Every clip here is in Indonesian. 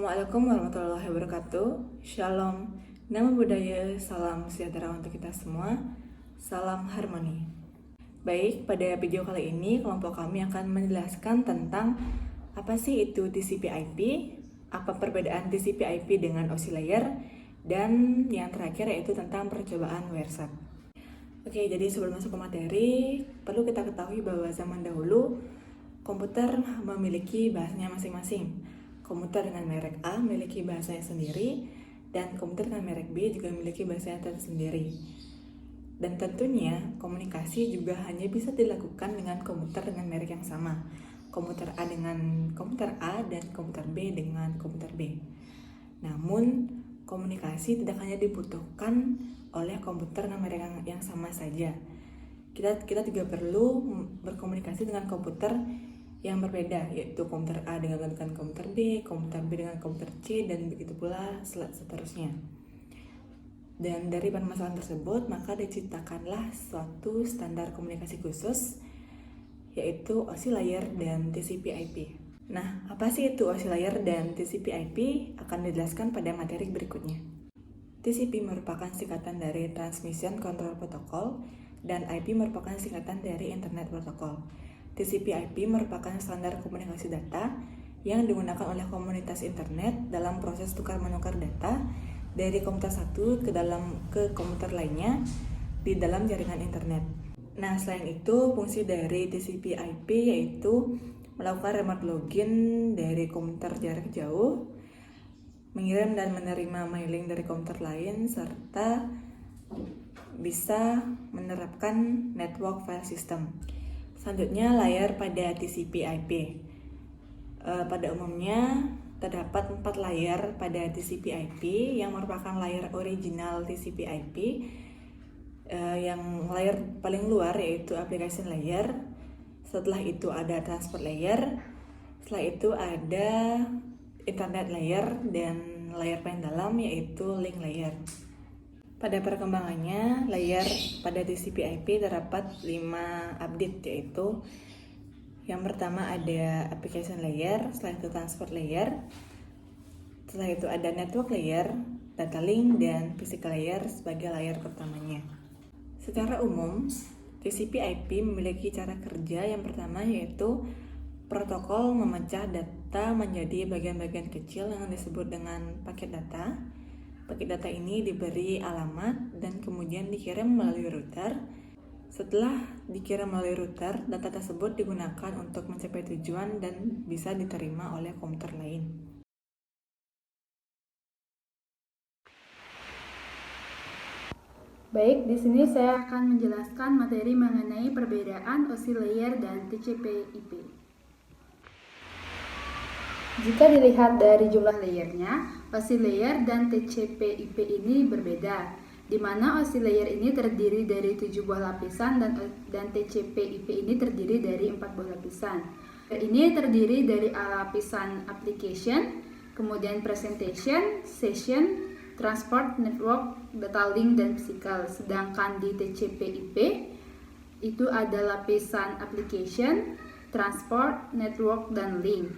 Assalamualaikum warahmatullahi wabarakatuh. Shalom, nama budaya, salam sejahtera untuk kita semua. Salam harmoni. Baik, pada video kali ini kelompok kami akan menjelaskan tentang apa sih itu TCP/IP, apa perbedaan TCP/IP dengan OSI layer, dan yang terakhir yaitu tentang percobaan WireSat. Oke, jadi sebelum masuk ke materi, perlu kita ketahui bahwa zaman dahulu komputer memiliki bahasanya masing-masing. Komputer dengan merek A memiliki bahasanya sendiri, dan komputer dengan merek B juga memiliki bahasanya tersendiri. Dan tentunya komunikasi juga hanya bisa dilakukan dengan komputer dengan merek yang sama. Komputer A dengan komputer A dan komputer B dengan komputer B. Namun, komunikasi tidak hanya dibutuhkan oleh komputer dengan merek yang sama saja. Kita juga perlu berkomunikasi dengan komputer yang berbeda, yaitu komputer A dengan komputer B, komputer B dengan komputer C, dan begitu pula seterusnya. Dan dari permasalahan tersebut, maka diciptakanlah suatu standar komunikasi khusus, yaitu OSI layer dan TCP/IP. Nah, apa sih itu OSI layer dan TCP/IP? Akan dijelaskan pada materi berikutnya. TCP merupakan singkatan dari Transmission Control Protocol, dan IP merupakan singkatan dari Internet Protocol. TCP/IP merupakan standar komunikasi data yang digunakan oleh komunitas internet dalam proses tukar-menukar data dari komputer satu ke komputer lainnya di dalam jaringan internet. Nah, selain itu, fungsi dari TCP/IP yaitu melakukan remote login dari komputer jarak jauh, mengirim dan menerima mailing dari komputer lain, serta bisa menerapkan network file system. Selanjutnya, layer pada TCP/IP. Pada umumnya terdapat 4 layer pada TCP/IP yang merupakan layer original TCP/IP. Yang layer paling luar yaitu application layer. Setelah itu ada transport layer. Setelah itu ada internet layer, dan layer paling dalam yaitu link layer. Pada perkembangannya, layer pada TCP/IP terdapat 5 update, yaitu yang pertama ada application layer, setelah itu transport layer, setelah itu ada network layer, data link, dan physical layer sebagai layer pertamanya. Secara umum, TCP/IP memiliki cara kerja yang pertama yaitu protokol memecah data menjadi bagian-bagian kecil yang disebut dengan paket data. Paket data ini diberi alamat dan kemudian dikirim melalui router. Setelah dikirim melalui router, data tersebut digunakan untuk mencapai tujuan dan bisa diterima oleh komputer lain. Baik, di sini saya akan menjelaskan materi mengenai perbedaan OSI layer dan TCP/IP. Jika dilihat dari jumlah layernya, OSI layer dan TCP/IP ini berbeda, di mana OSI layer ini terdiri dari 7 buah lapisan dan TCP/IP ini terdiri dari 4 buah lapisan. Ini terdiri dari lapisan application, kemudian presentation, session, transport, network, data link, dan physical. Sedangkan di TCP/IP itu ada lapisan application, transport, network, dan link.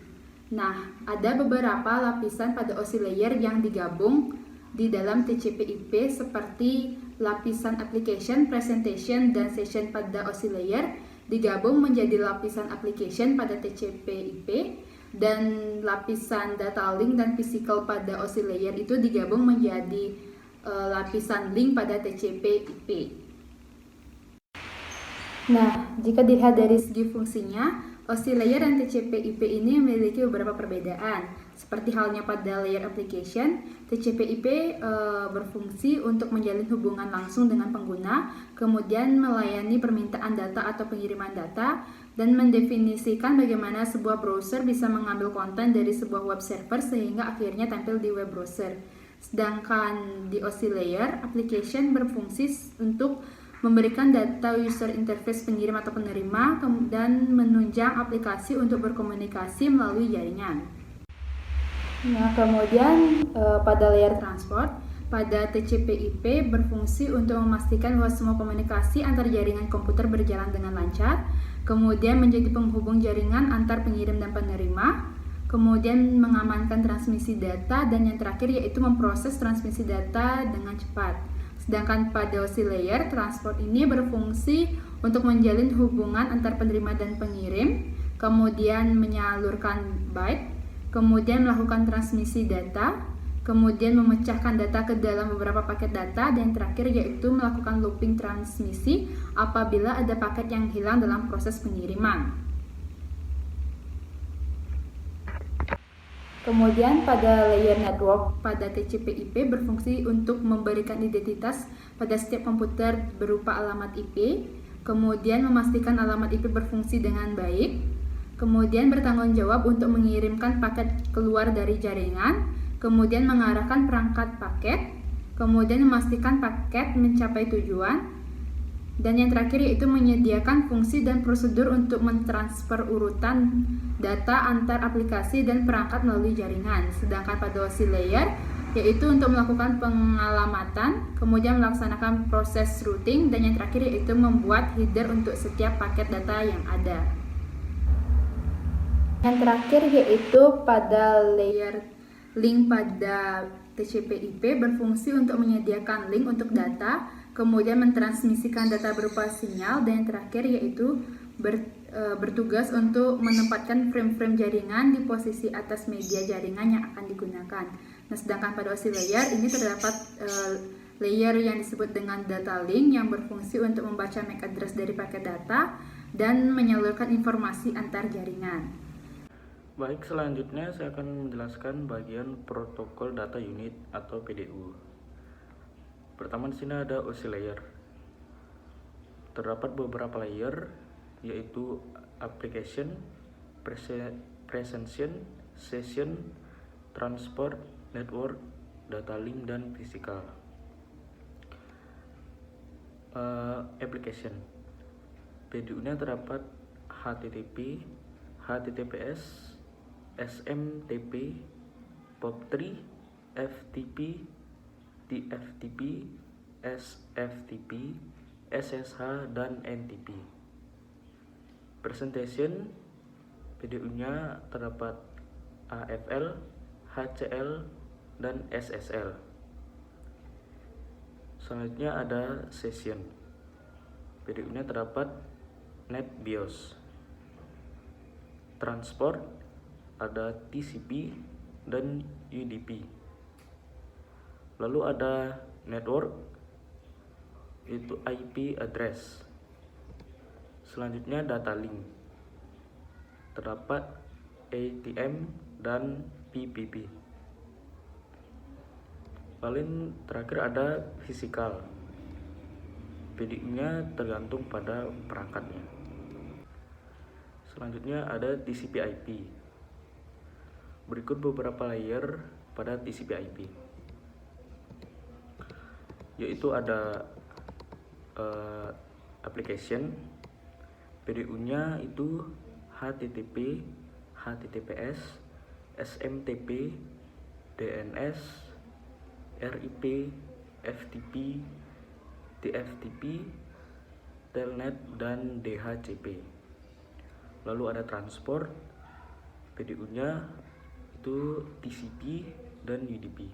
Nah, ada beberapa lapisan pada OSI layer yang digabung di dalam TCP/IP seperti lapisan application, presentation, dan session pada OSI layer digabung menjadi lapisan application pada TCP/IP, dan lapisan data link dan physical pada OSI layer itu digabung menjadi lapisan link pada TCP/IP. Nah, jika dilihat dari segi fungsinya, OSI layer dan TCP/IP ini memiliki beberapa perbedaan. Seperti halnya pada layer application, TCP/IP berfungsi untuk menjalin hubungan langsung dengan pengguna, kemudian melayani permintaan data atau pengiriman data, dan mendefinisikan bagaimana sebuah browser bisa mengambil konten dari sebuah web server sehingga akhirnya tampil di web browser. Sedangkan di OSI layer, application berfungsi untuk memberikan data user interface pengirim atau penerima, dan menunjang aplikasi untuk berkomunikasi melalui jaringan. Nah, kemudian pada layer transport, pada TCP/IP berfungsi untuk memastikan bahwa semua komunikasi antar jaringan komputer berjalan dengan lancar, kemudian menjadi penghubung jaringan antar pengirim dan penerima, kemudian mengamankan transmisi data, dan yang terakhir yaitu memproses transmisi data dengan cepat. Sedangkan pada OSI layer, transport ini berfungsi untuk menjalin hubungan antar penerima dan pengirim, kemudian menyalurkan byte, kemudian melakukan transmisi data, kemudian memecahkan data ke dalam beberapa paket data, dan yang terakhir yaitu melakukan looping transmisi apabila ada paket yang hilang dalam proses pengiriman. Kemudian pada layer network pada TCP/IP berfungsi untuk memberikan identitas pada setiap komputer berupa alamat IP, kemudian memastikan alamat IP berfungsi dengan baik, kemudian bertanggung jawab untuk mengirimkan paket keluar dari jaringan, kemudian mengarahkan perangkat paket, kemudian memastikan paket mencapai tujuan, dan yang terakhir yaitu menyediakan fungsi dan prosedur untuk mentransfer urutan data antar aplikasi dan perangkat melalui jaringan. Sedangkan pada OSI layer yaitu untuk melakukan pengalamatan, kemudian melaksanakan proses routing, dan yang terakhir yaitu membuat header untuk setiap paket data yang ada. Yang terakhir yaitu pada layer link pada TCP/IP berfungsi untuk menyediakan link untuk data, kemudian mentransmisikan data berupa sinyal, dan yang terakhir yaitu bertugas untuk menempatkan frame-frame jaringan di posisi atas media jaringan yang akan digunakan. Nah, sedangkan pada OSI layer ini terdapat layer yang disebut dengan data link yang berfungsi untuk membaca MAC address dari paket data dan menyalurkan informasi antar jaringan. Baik, selanjutnya saya akan menjelaskan bagian protokol data unit atau PDU. Pertama di sini ada OSI layer. Terdapat beberapa layer yaitu application, presentation, session, transport, network, data link, dan physical. Application. PDU-nya terdapat HTTP, HTTPS, SMTP, POP3, FTP, TFTP, SFTP, SSH, dan NTP. Presentation, PDU-nya terdapat AFL, HCL, dan SSL. Selanjutnya ada session. PDU-nya terdapat NetBIOS. Transport, ada TCP dan UDP. Lalu ada network, itu IP address. Selanjutnya data link, terdapat ATM dan PPP. Lalu terakhir ada physical. PDU-nya tergantung pada perangkatnya. Selanjutnya ada TCP/IP. Berikut beberapa layer pada TCP/IP, yaitu ada application. PDU-nya itu HTTP, HTTPS, SMTP, DNS, RIP, FTP, TFTP, Telnet, dan DHCP. Lalu ada transport. PDU-nya itu TCP dan UDP.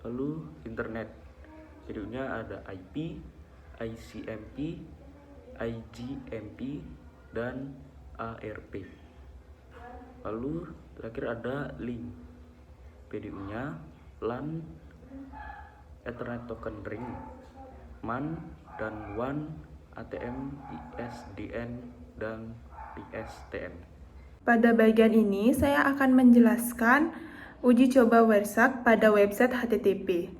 Lalu internet. PDU-nya ada IP, ICMP, IGMP, dan ARP. Lalu terakhir ada link. PDU-nya LAN, Ethernet Token Ring, MAN, dan WAN, ATM, ISDN, dan PSTN. Pada bagian ini, saya akan menjelaskan uji coba Wireshark pada website HTTP.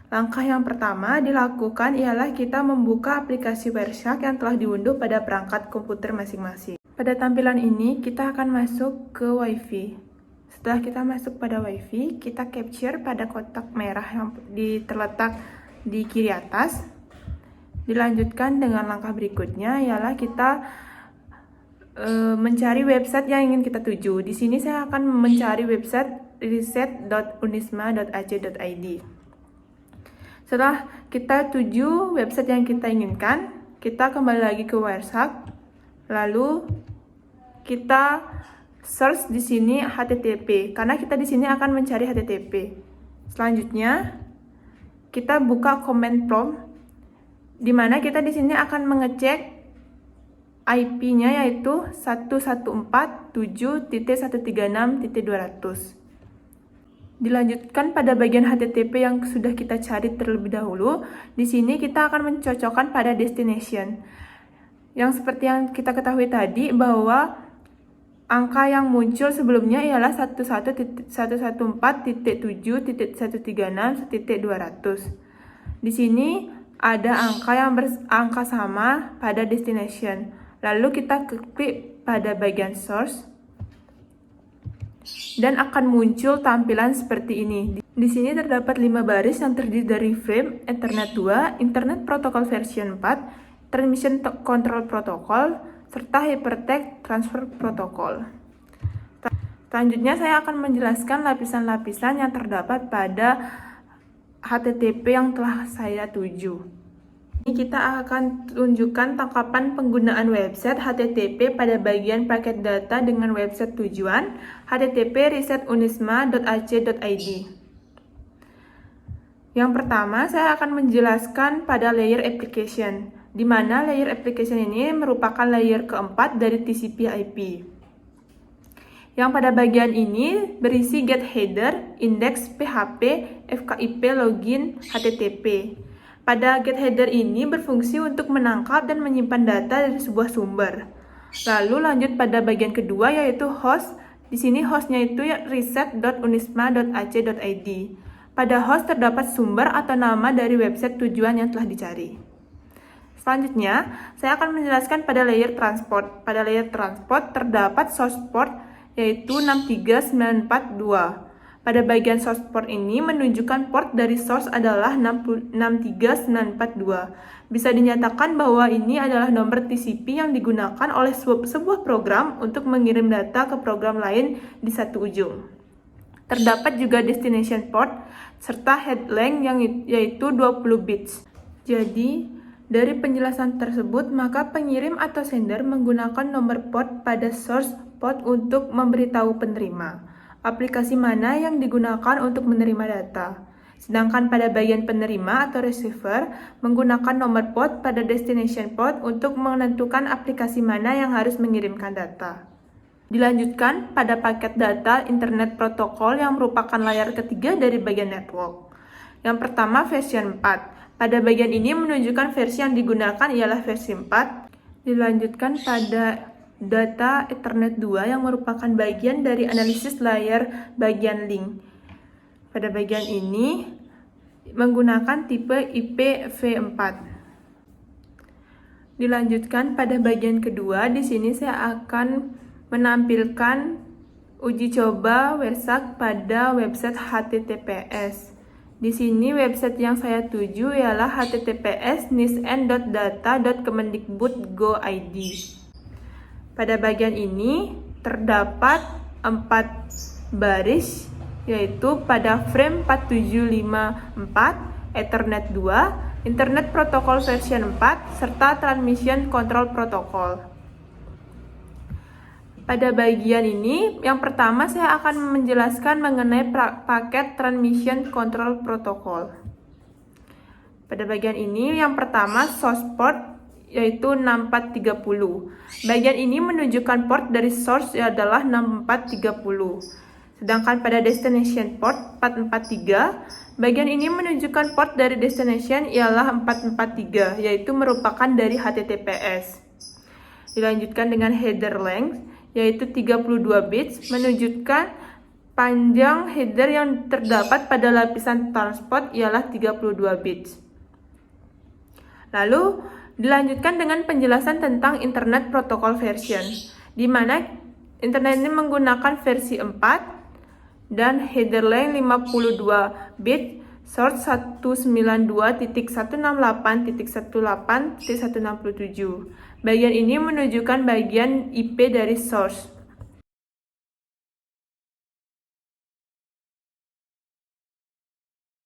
Langkah yang pertama dilakukan ialah kita membuka aplikasi Wireshark yang telah diunduh pada perangkat komputer masing-masing. Pada tampilan ini, kita akan masuk ke Wi-Fi. Setelah kita masuk pada Wi-Fi, kita capture pada kotak merah yang terletak di kiri atas. Dilanjutkan dengan langkah berikutnya ialah kita mencari website yang ingin kita tuju. Di sini saya akan mencari website reset.unisma.ac.id. Setelah kita tuju website yang kita inginkan, kita kembali lagi ke Wireshark. Lalu kita source di sini HTTP karena kita di sini akan mencari HTTP. Selanjutnya, kita buka command prompt di mana kita di sini akan mengecek IP-nya yaitu 114.7.136.200. Dilanjutkan pada bagian HTTP yang sudah kita cari terlebih dahulu. Di sini kita akan mencocokkan pada destination. Yang seperti yang kita ketahui tadi bahwa angka yang muncul sebelumnya ialah 114.7.136.200. Di sini ada angka yang berangka sama pada destination. Lalu kita klik pada bagian source dan akan muncul tampilan seperti ini. Di sini terdapat 5 baris yang terdiri dari frame, Ethernet 2, Internet Protocol version 4, Transmission Control Protocol, serta Hypertext Transfer Protocol. Selanjutnya saya akan menjelaskan lapisan-lapisan yang terdapat pada HTTP yang telah saya tuju. Kita akan tunjukkan tangkapan penggunaan website HTTP pada bagian paket data dengan website tujuan http://resetunisma.ac.id. Yang pertama, saya akan menjelaskan pada layer application, di mana layer application ini merupakan layer keempat dari TCP/IP. Yang pada bagian ini berisi get header, index, PHP, FKIP, login, HTTP. Pada get header ini berfungsi untuk menangkap dan menyimpan data dari sebuah sumber. Lalu lanjut pada bagian kedua yaitu host. Di sini hostnya itu reset.unisma.ac.id. Pada host terdapat sumber atau nama dari website tujuan yang telah dicari. Selanjutnya, saya akan menjelaskan pada layer transport. Pada layer transport terdapat source port yaitu 63942. Pada bagian source port ini menunjukkan port dari source adalah 63942. Bisa dinyatakan bahwa ini adalah nomor TCP yang digunakan oleh sebuah program untuk mengirim data ke program lain di satu ujung. Terdapat juga destination port serta head length yang yaitu 20 bits. Jadi, dari penjelasan tersebut, maka pengirim atau sender menggunakan nomor port pada source port untuk memberitahu penerima aplikasi mana yang digunakan untuk menerima data. Sedangkan pada bagian penerima atau receiver menggunakan nomor port pada destination port untuk menentukan aplikasi mana yang harus mengirimkan data. Dilanjutkan pada paket data internet protokol yang merupakan layar ketiga dari bagian network. Yang pertama version 4. Pada bagian ini menunjukkan versi yang digunakan ialah versi 4. Dilanjutkan pada data Ethernet 2 yang merupakan bagian dari analisis layer bagian link. Pada bagian ini menggunakan tipe IPv4. Dilanjutkan pada bagian kedua, di sini saya akan menampilkan uji coba WERSAK pada website HTTPS. Di sini website yang saya tuju ialah https://nisn.data.kemendikbud.go.id. Pada bagian ini terdapat 4 baris, yaitu pada frame 4754, Ethernet 2, Internet Protocol version 4, serta Transmission Control Protocol. Pada bagian ini, yang pertama saya akan menjelaskan mengenai paket Transmission Control Protocol. Pada bagian ini, yang pertama source port yaitu 6430. Bagian ini menunjukkan port dari source adalah 6430. Sedangkan pada destination port 443, bagian ini menunjukkan port dari destination ialah 443, yaitu merupakan dari HTTPS. Dilanjutkan dengan header length, yaitu 32 bits, menunjukkan panjang header yang terdapat pada lapisan transport ialah 32 bits. Lalu, dilanjutkan dengan penjelasan tentang Internet Protocol version, di mana internet ini menggunakan versi 4 dan header length 52 bit, source 192.168.18.167. Bagian ini menunjukkan bagian IP dari source.